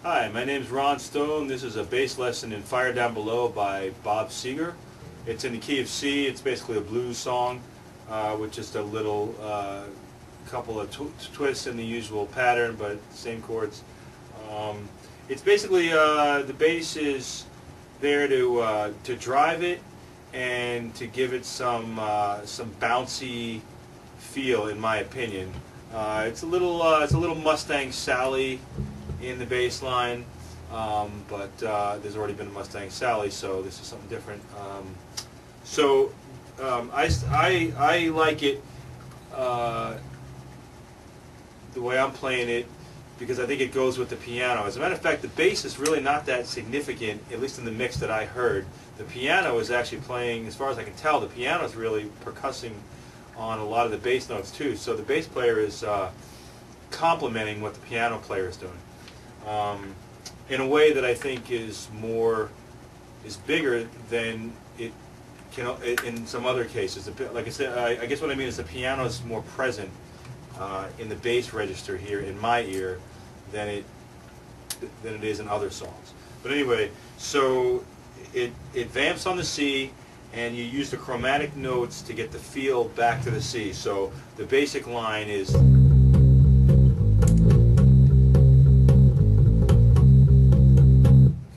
Hi, my name is Ron Stone. This is a bass lesson in Fire Down Below by Bob Segar. It's in the key of C. It's basically a blues song with just a little couple of twists in the usual pattern, but same chords. It's basically the bass is there to drive it and to give it some bouncy feel, in my opinion. It's a little Mustang Sally in the bass line, but there's already been a Mustang Sally, so this is something different. I like it the way I'm playing it because I think it goes with the piano. As a matter of fact, the bass is really not that significant, at least in the mix that I heard. The piano is actually playing, as far as I can tell, the piano is really percussing on a lot of the bass notes too. So the bass player is complementing what the piano player is doing in a way that I think is bigger than it can in some other cases. Like I said, I guess what I mean is the piano is more present in the bass register here in my ear than it is in other songs. But anyway, so it vamps on the C, and you use the chromatic notes to get the feel back to the C. So the basic line is,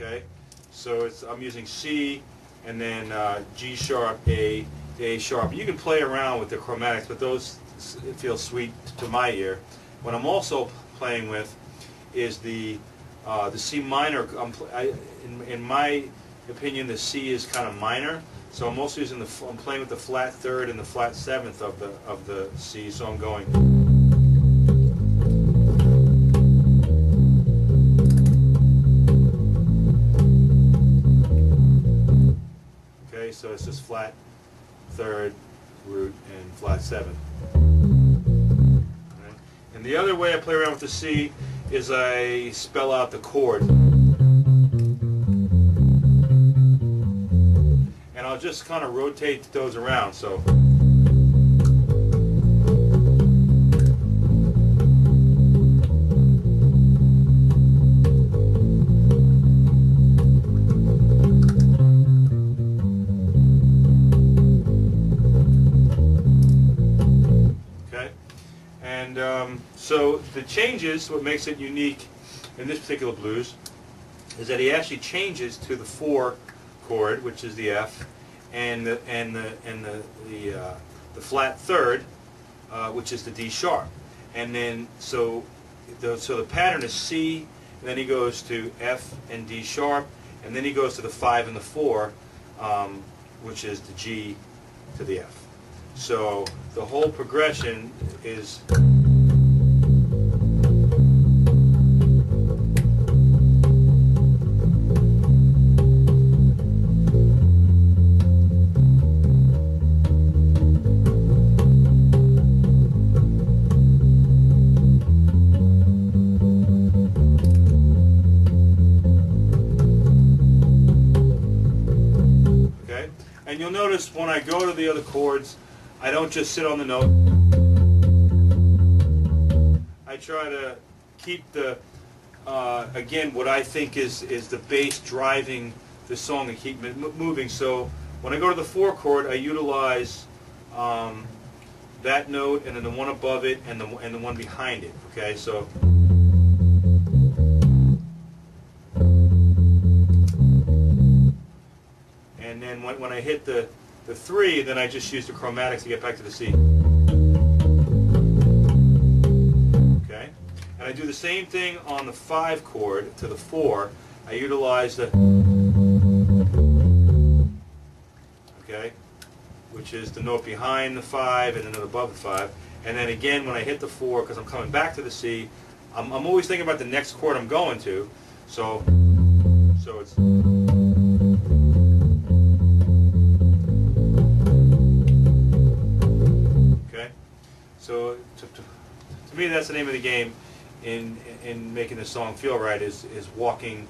okay, so I'm using C and then G sharp, A, A sharp. You can play around with the chromatics, but those feel sweet to my ear. What I'm also playing with is the C minor. In my opinion, the C is kind of minor, so I'm also using I'm playing with the flat third and the flat seventh of the C. So I'm going. Okay, so it's just flat third, root, and flat seventh. Okay. And the other way I play around with the C is I spell out the chord. And I'll just kind of rotate those around. So okay, and so the changes, what makes it unique in this particular blues, is that he actually changes to the 4 chord, which is the F, and the flat third, which is the D sharp, and then so the pattern is C, and then he goes to F and D sharp, and then he goes to the 5 and the 4, which is the G to the F. So the whole progression is. And you'll notice when I go to the other chords, I don't just sit on the note. I try to keep the, again, what I think is the bass driving the song and keep it moving. So when I go to the 4 chord, I utilize that note and then the one above it and the one behind it. Okay, so. And then when I hit the 3, then I just use the chromatics to get back to the C. Okay? And I do the same thing on the 5 chord to the 4. I utilize the, okay, which is the note behind the 5 and the note above the 5. And then again, when I hit the 4, because I'm coming back to the C, I'm always thinking about the next chord I'm going to. So it's. So to me, that's the name of the game in making the song feel right, is walking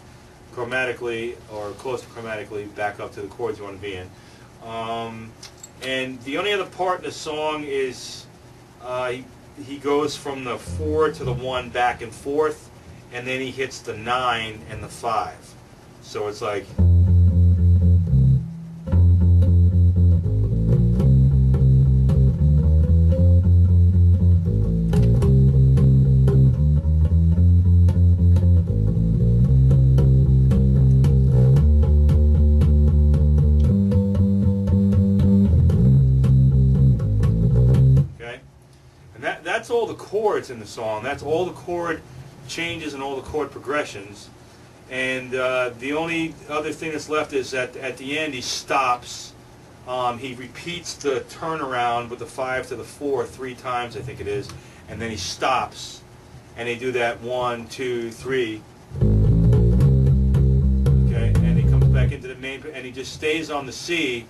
chromatically or close to chromatically back up to the chords you want to be in. And the only other part in the song is he goes from the 4 to the 1 back and forth, and then he hits the 9 and the 5. So it's like, that's all the chords in the song. That's all the chord changes and all the chord progressions. And the only other thing that's left is that at the end he stops. He repeats the turnaround with the 5 to the 4 3 times, I think it is, and then he stops. And they do that 1, 2, 3. Okay, and he comes back into the main, and he just stays on the C.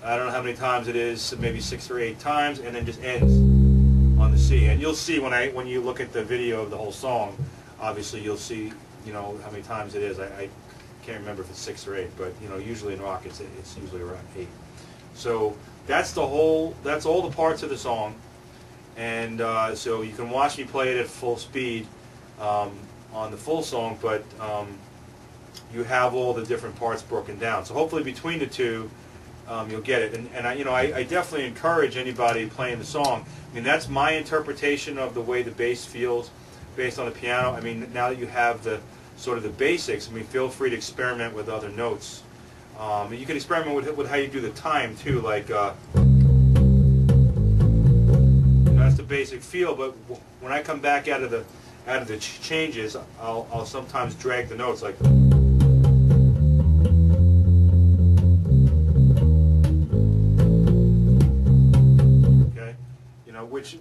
I don't know how many times it is, maybe 6 or 8 times, and then just ends on the C. And you'll see when you look at the video of the whole song, obviously you'll see, you know, how many times it is. I can't remember if it's 6 or 8, but you know, usually in rock it's usually around 8. So that's all the parts of the song, and so you can watch me play it at full speed on the full song, but you have all the different parts broken down. So hopefully between the two, you'll get it. And I definitely encourage anybody playing the song. I mean, that's my interpretation of the way the bass feels based on the piano. I mean, now that you have the sort of the basics, I mean, feel free to experiment with other notes. You can experiment with how you do the time too, like that's the basic feel. But when I come back out of the changes, I'll sometimes drag the notes like.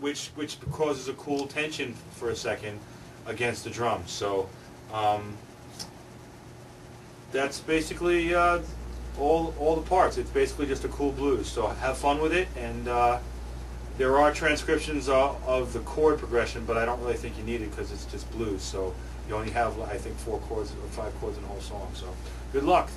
Which causes a cool tension for a second against the drums. So that's basically all the parts. It's basically just a cool blues. So have fun with it, and there are transcriptions of the chord progression, but I don't really think you need it because it's just blues. So you only have, I think, 4 chords or 5 chords in the whole song. So good luck.